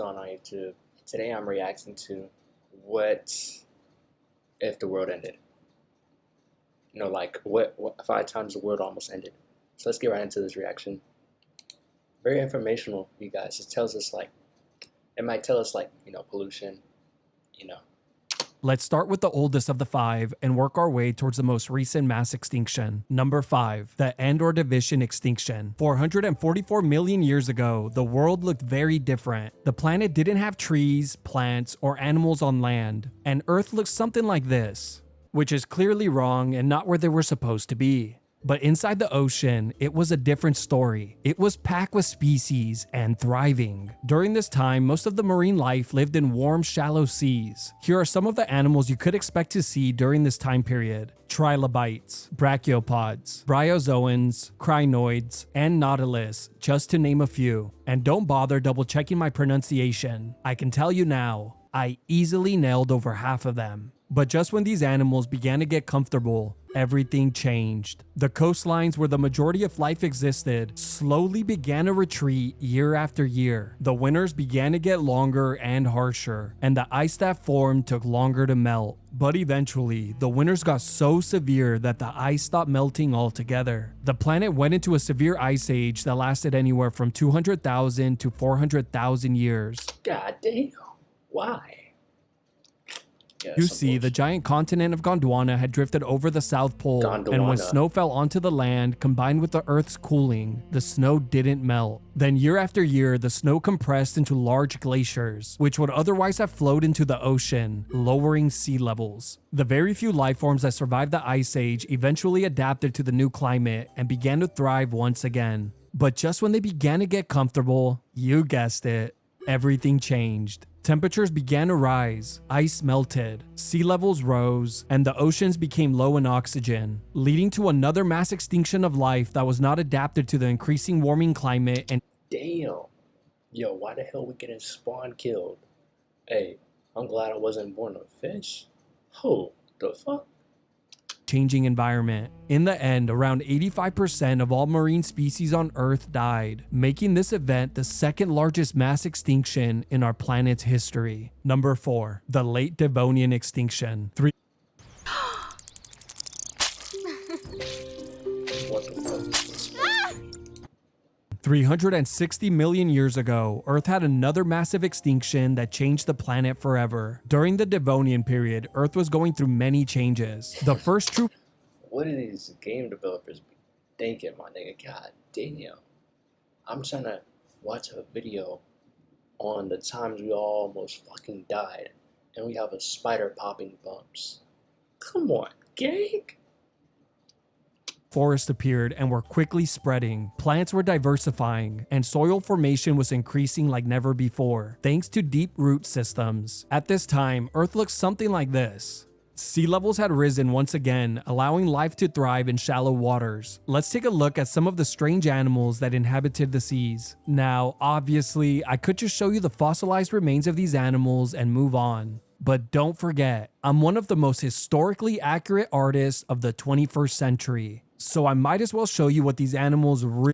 On YouTube. Today I'm reacting to what if the world ended. Like what 5 times the world almost ended. So let's get right into this reaction. Very informational, you guys. It tells us it might tell us pollution, you know. Let's start with the oldest of the 5 and work our way towards the most recent mass extinction. Number 5, the Ordovician extinction. 444 million years ago, the world looked very different. The planet didn't have trees, plants, or animals on land, and Earth looked something like this, which is clearly wrong and not where they were supposed to be. But inside the ocean, it was a different story. It was packed with species and thriving. During this time, most of the marine life lived in warm, shallow seas. Here are some of the animals you could expect to see during this time period: trilobites, brachiopods, bryozoans, crinoids, and nautilus, just to name a few. And don't bother double checking my pronunciation. I can tell you now, I easily nailed over half of them. But just when these animals began to get comfortable, everything changed. The coastlines where the majority of life existed slowly began to retreat year after year. The winters began to get longer and harsher, and the ice that formed took longer to melt. But eventually, the winters got so severe that the ice stopped melting altogether. The planet went into a severe ice age that lasted anywhere from 200,000 to 400,000 years. God damn. Why? Yeah, You see, the giant continent of Gondwana had drifted over the South Pole, and when snow fell onto the land, combined with the Earth's cooling, the snow didn't melt. Then year after year, the snow compressed into large glaciers, which would otherwise have flowed into the ocean, lowering sea levels. The very few life forms that survived the Ice Age eventually adapted to the new climate and began to thrive once again. But just when they began to get comfortable, you guessed it, everything changed. Temperatures began to rise, ice melted, sea levels rose, and the oceans became low in oxygen, leading to another mass extinction of life that was not adapted to the increasing warming climate and— Damn. Yo, why the hell we getting spawn killed? Hey, I'm glad I wasn't born a fish. Oh, the fuck? changing environment. In the end, around 85% of all marine species on Earth died, making this event the second largest mass extinction in our planet's history. Number 4, the late Devonian extinction. What the fuck? 360 million years ago, Earth had another massive extinction that changed the planet forever. During the Devonian period, Earth was going through many changes. The first true— What do these game developers be thinking, my nigga? God damn. I'm trying to watch a video on the times we all almost fucking died, and we have a spider popping bumps. Come on, gang. Forests appeared and were quickly spreading, plants were diversifying, and soil formation was increasing like never before, thanks to deep root systems. At this time, Earth looked something like this. Sea levels had risen once again, allowing life to thrive in shallow waters. Let's take a look at some of the strange animals that inhabited the seas. Now, obviously, I could just show you the fossilized remains of these animals and move on. But don't forget, I'm one of the most historically accurate artists of the 21st century. So I might as well show you what these animals really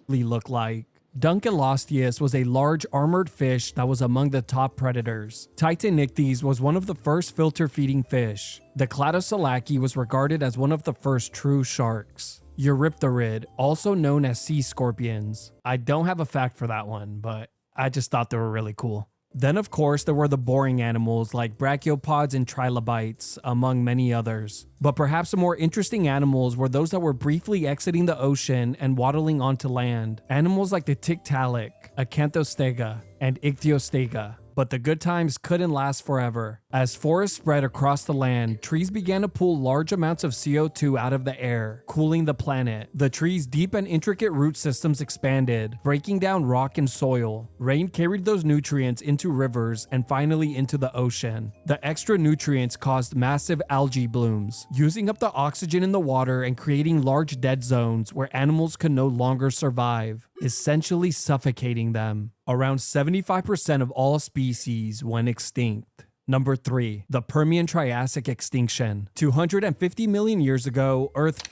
look like. Dunkleosteus was a large armored fish that was among the top predators. Titanichthys was one of the first filter-feeding fish. The Cladosolaki was regarded as one of the first true sharks. Eurypterid, also known as sea scorpions. I don't have a fact for that one, but I just thought they were really cool. Then of course there were the boring animals like brachiopods and trilobites, among many others. But perhaps the more interesting animals were those that were briefly exiting the ocean and waddling onto land. Animals like the Tiktaalik, Acanthostega, and Ichthyostega. But the good times couldn't last forever. As forests spread across the land, trees began to pull large amounts of CO2 out of the air, cooling the planet. The trees' deep and intricate root systems expanded, breaking down rock and soil. Rain carried those nutrients into rivers and finally into the ocean. The extra nutrients caused massive algae blooms, using up the oxygen in the water and creating large dead zones where animals could no longer survive, essentially suffocating them. Around 75% of all species went extinct. Number 3, the Permian-Triassic extinction. 250 million years ago, Earth—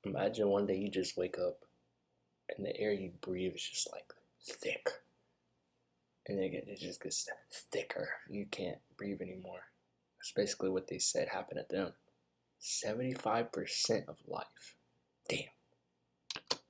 Imagine one day you just wake up and the air you breathe is just like thick. And it just gets thicker. You can't breathe anymore. That's basically what they said happened to them. 75% of life. Damn.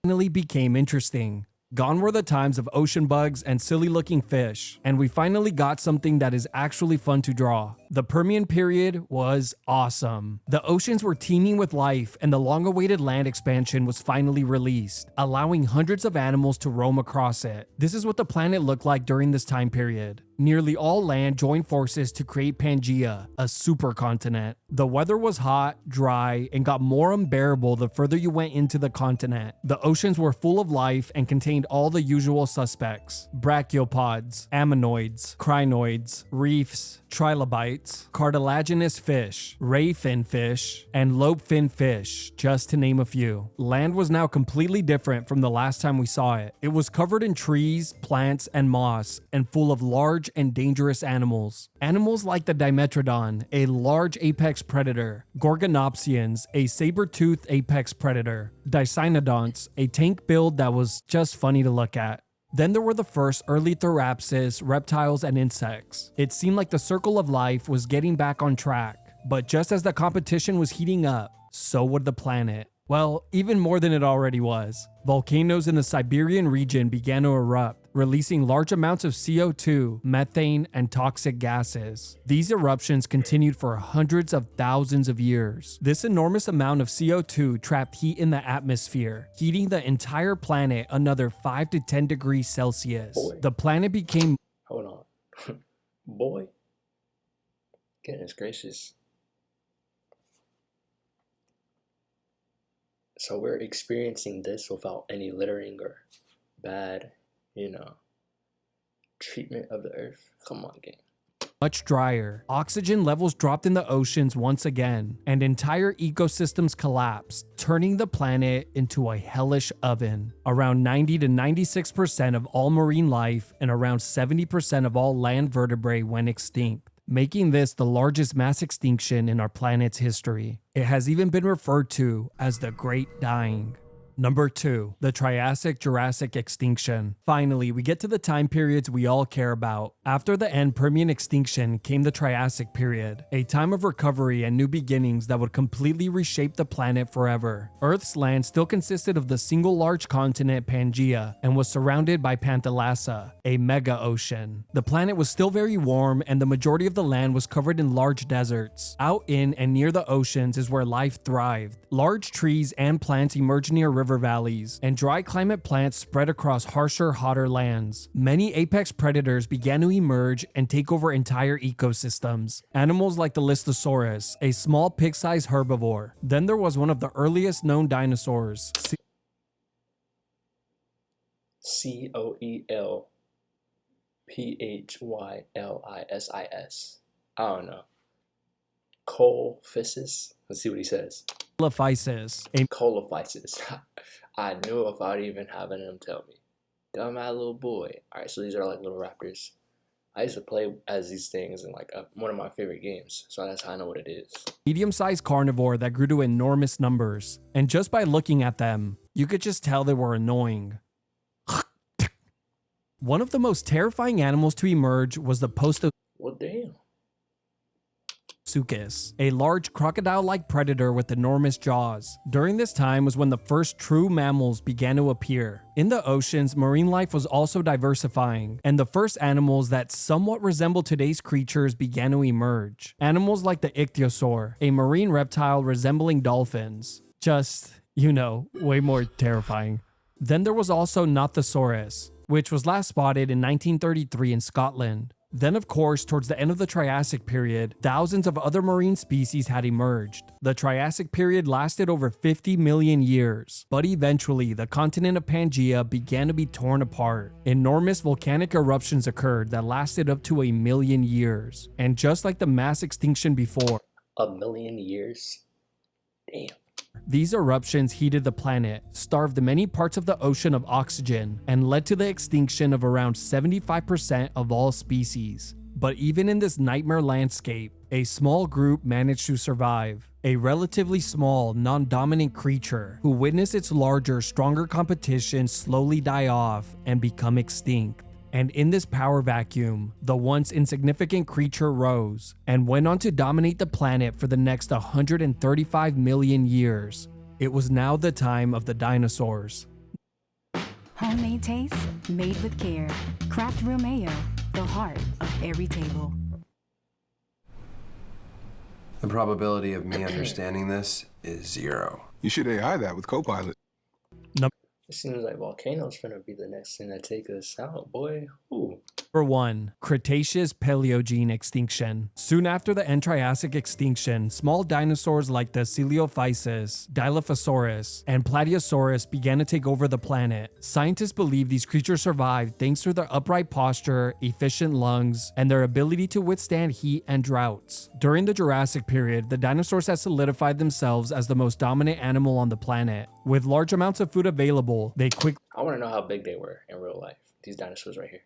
Finally became interesting. Gone were the times of ocean bugs and silly looking fish, and we finally got something that is actually fun to draw. The Permian period was awesome. The oceans were teeming with life, and the long-awaited land expansion was finally released, allowing hundreds of animals to roam across it. This is what the planet looked like during this time period. Nearly all land joined forces to create Pangaea, a supercontinent. The weather was hot, dry, and got more unbearable the further you went into the continent. The oceans were full of life and contained all the usual suspects: brachiopods, ammonoids, crinoids, reefs, trilobites, cartilaginous fish, ray fin fish, and lobe fin fish, just to name a few. Land was now completely different from the last time we saw it. It was covered in trees, plants, and moss, and full of large and dangerous animals. Animals like the Dimetrodon, a large apex predator, Gorgonopsians, a saber-toothed apex predator, Dicynodonts, a tank build that was just funny to look at. Then there were the first early Therapsids, reptiles, and insects. It seemed like the circle of life was getting back on track, but just as the competition was heating up, so would the planet. Well, even more than it already was. Volcanoes in the Siberian region began to erupt, releasing large amounts of CO2, methane, and toxic gases. These eruptions continued for hundreds of thousands of years. This enormous amount of CO2 trapped heat in the atmosphere, heating the entire planet another 5 to 10 degrees Celsius. Boy. The planet became... Hold on. Boy. Goodness gracious. So we're experiencing this without any littering or bad, treatment of the earth. Come on, gang. much drier. Oxygen levels dropped in the oceans once again, and entire ecosystems collapsed, turning the planet into a hellish oven. Around 90 to 96% of all marine life and around 70% of all land vertebrae went extinct, making this the largest mass extinction in our planet's history. It has even been referred to as the Great Dying. Number 2, the Triassic-Jurassic extinction. Finally, we get to the time periods we all care about. After the end Permian extinction came the Triassic period, a time of recovery and new beginnings that would completely reshape the planet forever. Earth's land still consisted of the single large continent Pangaea and was surrounded by Panthalassa, a mega ocean. The planet was still very warm and the majority of the land was covered in large deserts. Out in and near the oceans is where life thrived. Large trees and plants emerged near river valleys, and dry climate plants spread across harsher, hotter lands. Many apex predators began to emerge and take over entire ecosystems. Animals like the Listosaurus, a small pig-sized herbivore. Then there was one of the earliest known dinosaurs, Coelphysis. I don't know. Coelphysis? Let's see what he says. Coelphysis, Coelphysis. I knew without even having him tell me. Dumbass little boy. Alright, so these are like little raptors. I used to play as these things in like one of my favorite games, so that's how I know what it is. Medium-sized carnivore that grew to enormous numbers, and just by looking at them, you could just tell they were annoying. One of the most terrifying animals to emerge was the Well, damn. Suchus, a large crocodile-like predator with enormous jaws. During this time was when the first true mammals began to appear. In the oceans, marine life was also diversifying, and the first animals that somewhat resemble today's creatures began to emerge. Animals like the ichthyosaur, a marine reptile resembling dolphins. Just, way more terrifying. Then there was also Nothosaurus, which was last spotted in 1933 in Scotland. Then, of course, towards the end of the Triassic period, thousands of other marine species had emerged. The Triassic period lasted over 50 million years, but eventually the continent of Pangaea began to be torn apart. Enormous volcanic eruptions occurred that lasted up to 1 million years. And just like the mass extinction before, 1 million years? Damn. These eruptions heated the planet, starved many parts of the ocean of oxygen, and led to the extinction of around 75% of all species. But even in this nightmare landscape, a small group managed to survive. A relatively small, non-dominant creature who witnessed its larger, stronger competition slowly die off and become extinct. And in this power vacuum, the once insignificant creature rose and went on to dominate the planet for the next 135 million years. It was now the time of the dinosaurs. Homemade taste, made with care. Craft Real Mayo, the heart of every table. The probability of me understanding this is 0. You should AI that with Copilot. It seems like volcanoes finna be the next thing that take us out, boy. Ooh. Number 1. Cretaceous-Paleogene extinction. Soon after the end-Triassic extinction, small dinosaurs like the Coelophysis, Dilophosaurus, and Plateosaurus began to take over the planet. Scientists believe these creatures survived thanks to their upright posture, efficient lungs, and their ability to withstand heat and droughts. During the Jurassic period, the dinosaurs had solidified themselves as the most dominant animal on the planet. With large amounts of food available, they quickly I want to know how big they were in real life. These dinosaurs right here.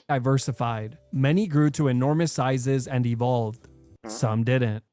diversified. Many grew to enormous sizes and evolved. Some didn't.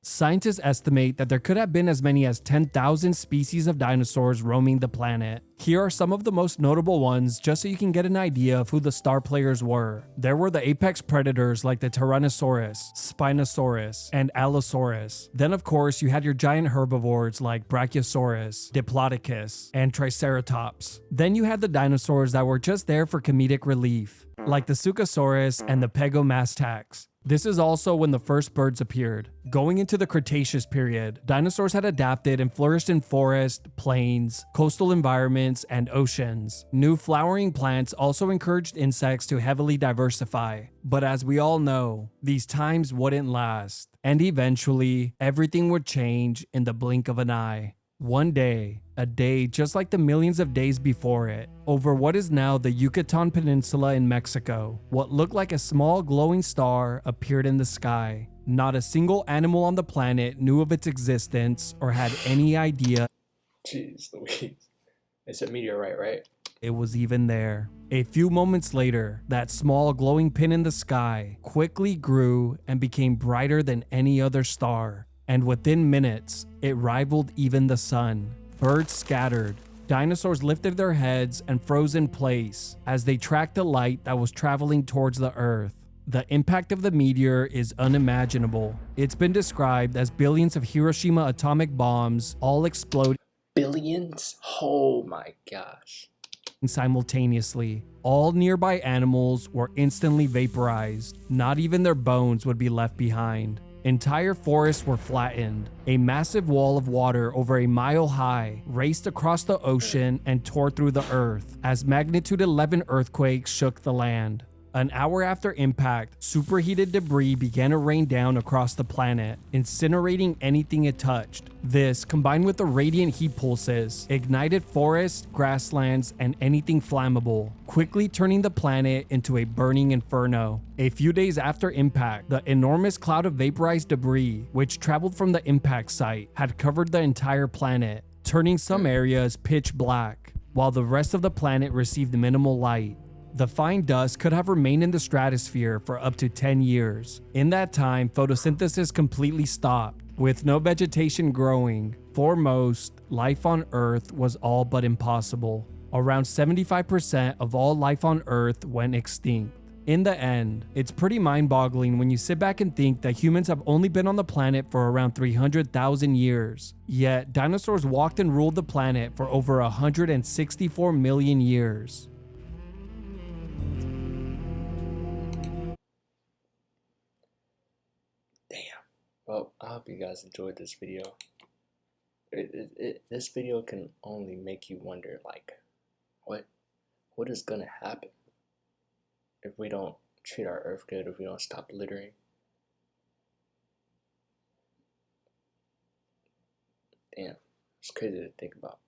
Scientists estimate that there could have been as many as 10,000 species of dinosaurs roaming the planet. Here are some of the most notable ones just so you can get an idea of who the star players were. There were the apex predators like the Tyrannosaurus, Spinosaurus, and Allosaurus. Then of course you had your giant herbivores like Brachiosaurus, Diplodocus, and Triceratops. Then you had the dinosaurs that were just there for comedic relief, like the Suchosaurus and the Pegomastax. This is also when the first birds appeared. Going into the Cretaceous period, dinosaurs had adapted and flourished in forests, plains, coastal environments, and oceans. New flowering plants also encouraged insects to heavily diversify. But as we all know, these times wouldn't last, and eventually, everything would change in the blink of an eye. One day, a day just like the millions of days before it, over what is now the Yucatan Peninsula in Mexico, what looked like a small glowing star appeared in the sky. Not a single animal on the planet knew of its existence or had any idea. Jeez Louise. It's a meteorite, right? It was even there. A few moments later, that small glowing pin in the sky quickly grew and became brighter than any other star. And within minutes, it rivaled even the sun. Birds scattered. Dinosaurs lifted their heads and froze in place as they tracked the light that was traveling towards the Earth. The impact of the meteor is unimaginable. It's been described as billions of Hiroshima atomic bombs all exploding. Billions? Oh my gosh. Simultaneously. All nearby animals were instantly vaporized. Not even their bones would be left behind. Entire forests were flattened. A massive wall of water over a mile high raced across the ocean and tore through the earth as magnitude 11 earthquakes shook the land. An hour after impact, superheated debris began to rain down across the planet, incinerating anything it touched. This, combined with the radiant heat pulses, ignited forests, grasslands, and anything flammable, quickly turning the planet into a burning inferno. A few days after impact, the enormous cloud of vaporized debris, which traveled from the impact site, had covered the entire planet, turning some areas pitch black, while the rest of the planet received minimal light. The fine dust could have remained in the stratosphere for up to 10 years. In that time, photosynthesis completely stopped. With no vegetation growing, for most, life on Earth was all but impossible. Around 75% of all life on Earth went extinct. In the end, it's pretty mind-boggling when you sit back and think that humans have only been on the planet for around 300,000 years. Yet, dinosaurs walked and ruled the planet for over 164 million years. Well, I hope you guys enjoyed this video. This video can only make you wonder, like, what is gonna happen if we don't treat our Earth good, if we don't stop littering. Damn, it's crazy to think about.